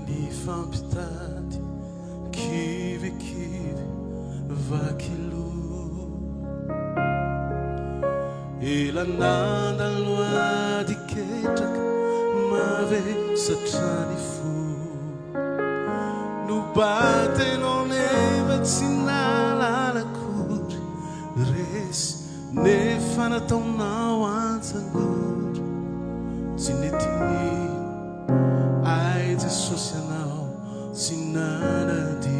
ny fampitady kivikivy vakilo elanandaloady ketraka mavesatrany fo no batenao neva tsy nalalakory resy nefa nataonao antsangory tsy netiny ai Jesosy anao tsy nanady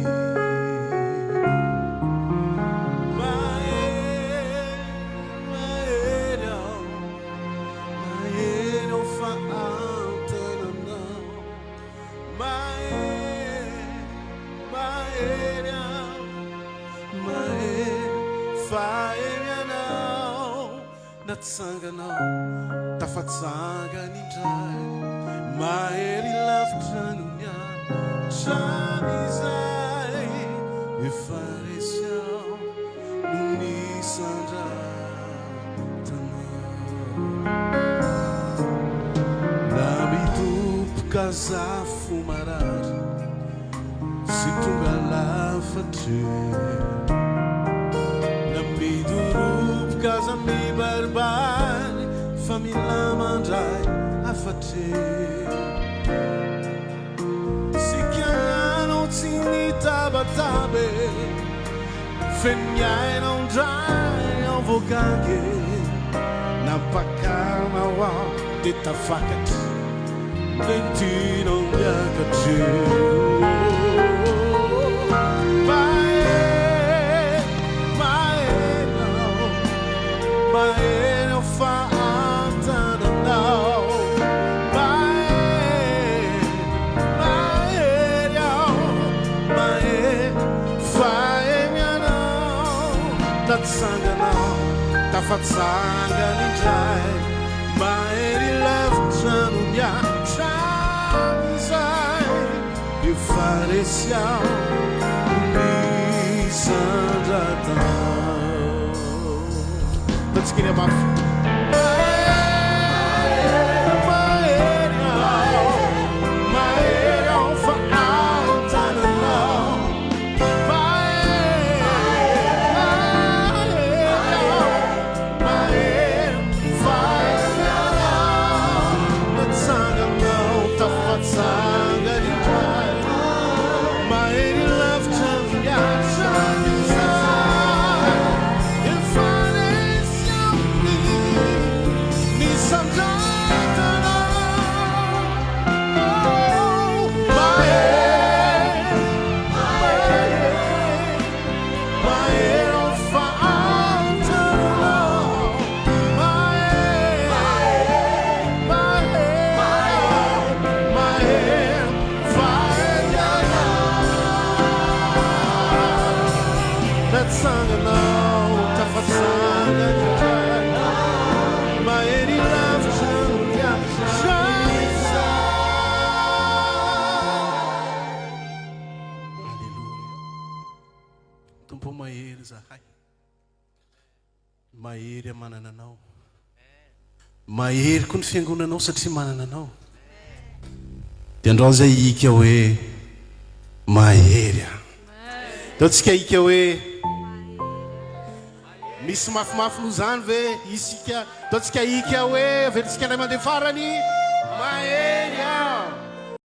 natsanganao tafatsangany indray Mahery lavitra nya trano izay efa resy ao no nisandrantanao na mitopoka zafo marary sy tonga lafatry Kaza mi barbari familja mandrai afate si chiamano zinita batabe feniai non drai non vogage nampakana wa detta fakat lentino biagace Mahery ao faantananao Mahery ao Mahery faemianao natsanganao tafatsangany indray Mahery lavitrano miatrano izay efa resy ao nisandratao Let's get him off. Mahery manana anao Mahery koa ny fiangonanao satria manana anao dia androany zay ika hoe Mahery ataontsika ika hoe misy mafimafy no zany ve isika ataontsika ika hoe averitsika indray mandeha farany Mahery